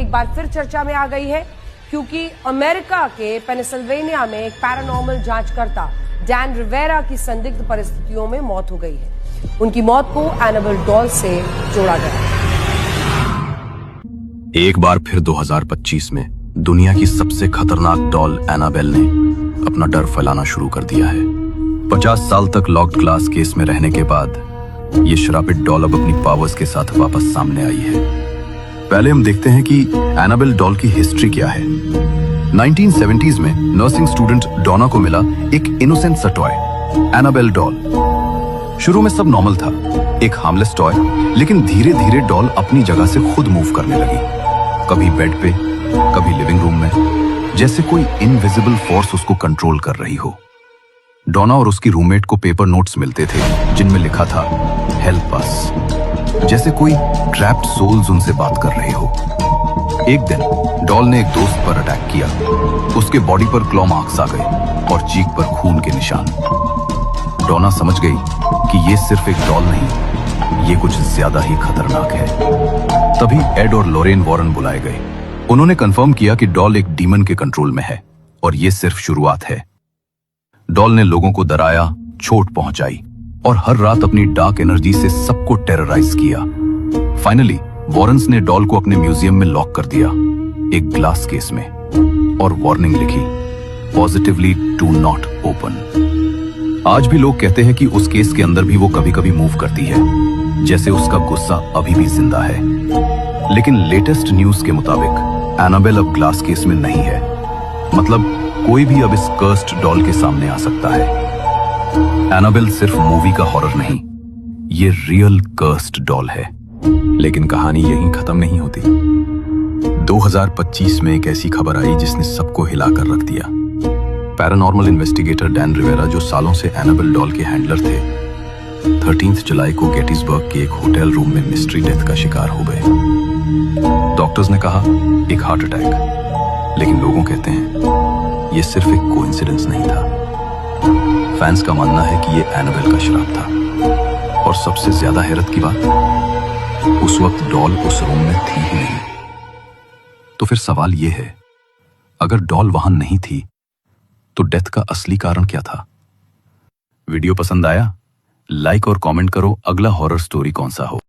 एक बार फिर चर्चा में आ गई है क्योंकि अमेरिका के पेनिसिल्वेनिया में एक पैरानॉर्मल जांचकर्ता डैन रिवेरा की संदिग्ध परिस्थितियों में मौत हो गई है। उनकी मौत को एनाबेल डॉल से जोड़ा गया। एक बार फिर 2025 में दुनिया की सबसे खतरनाक डॉल एनाबेल ने अपना डर फैलाना शुरू कर दिया है। 50 साल तक लॉक्ड क्लास केस में रहने के बाद ये श्रापित डॉल अब अपनी पावर्स के साथ वापस सामने आई है। पहले हम देखते हैं कि एनाबेल डॉल की हिस्ट्री क्या है। 1970s में नर्सिंग स्टूडेंट डोना को मिला एक इनोसेंट सा टॉय, एनाबेल डॉल। शुरू में सब नॉर्मल था, एक हार्मलेस टॉय, लेकिन धीरे धीरे डॉल अपनी जगह से खुद मूव करने लगी, कभी बेड पे, कभी लिविंग रूम में, जैसे कोई इनविजिबल फोर्स उसको कंट्रोल कर रही हो। डोना और उसकी रूममेट को पेपर नोट्स मिलते थे जिनमें लिखा था हेल्प अस, जैसे कोई ट्रैप्ड सोल्स उनसे बात कर रहे हो। एक दिन डॉल ने एक दोस्त पर अटैक किया। उसके बॉडी पर क्लॉ मार्क्स आ गए और चीक पर खून के निशान। डोना समझ गई कि ये सिर्फ एक डॉल नहीं, ये कुछ ज्यादा ही खतरनाक है। तभी एड और लोरेन वॉरेन बुलाए गए। उन्होंने कंफर्म किया कि डॉल एक डीमन के कंट्रोल में है और ये सिर्फ शुरुआत है। डॉल ने लोगों को डराया, चोट पहुंचाई और हर रात अपनी डार्क एनर्जी से सबको टेरराइज किया। फाइनली वॉरेन्स ने डॉल को अपने म्यूजियम में लॉक कर दिया, एक ग्लास केस में, और वार्निंग लिखी, पॉजिटिवली डू नॉट ओपन। आज भी लोग कहते हैं कि उस केस के अंदर भी वो कभी कभी मूव करती है, जैसे उसका गुस्सा अभी भी जिंदा है। लेकिन लेटेस्ट न्यूज के मुताबिक एनाबेल अब ग्लास केस में नहीं है। मतलब कोई भी अब इस कर्स्ड डॉल के सामने आ सकता है। एनाबेल सिर्फ मूवी का हॉरर नहीं, ये रियल कर्स्ड डॉल है। लेकिन कहानी यहीं खत्म नहीं होती। 2025 में एक ऐसी खबर आई जिसने सबको हिलाकर रख दिया। पैरानॉर्मल इन्वेस्टिगेटर डैन रिवेरा, जो सालों से एनाबेल डॉल के हैंडलर थे, 13 जुलाई को गेटिसबर्ग के एक होटल रूम में मिस्ट्री डेथ का शिकार हो गए। डॉक्टर्स ने कहा एक हार्ट अटैक, लेकिन लोगों कहते हैं ये सिर्फ एक कोइंसिडेंस नहीं था। फैंस का मानना है कि ये एनाबेल का श्राप था। और सबसे ज्यादा हैरत की बात, उस वक्त डॉल उस रूम में थी ही नहीं। तो फिर सवाल ये है, अगर डॉल वहां नहीं थी तो डेथ का असली कारण क्या था? वीडियो पसंद आया? लाइक और कमेंट करो अगला हॉरर स्टोरी कौन सा हो।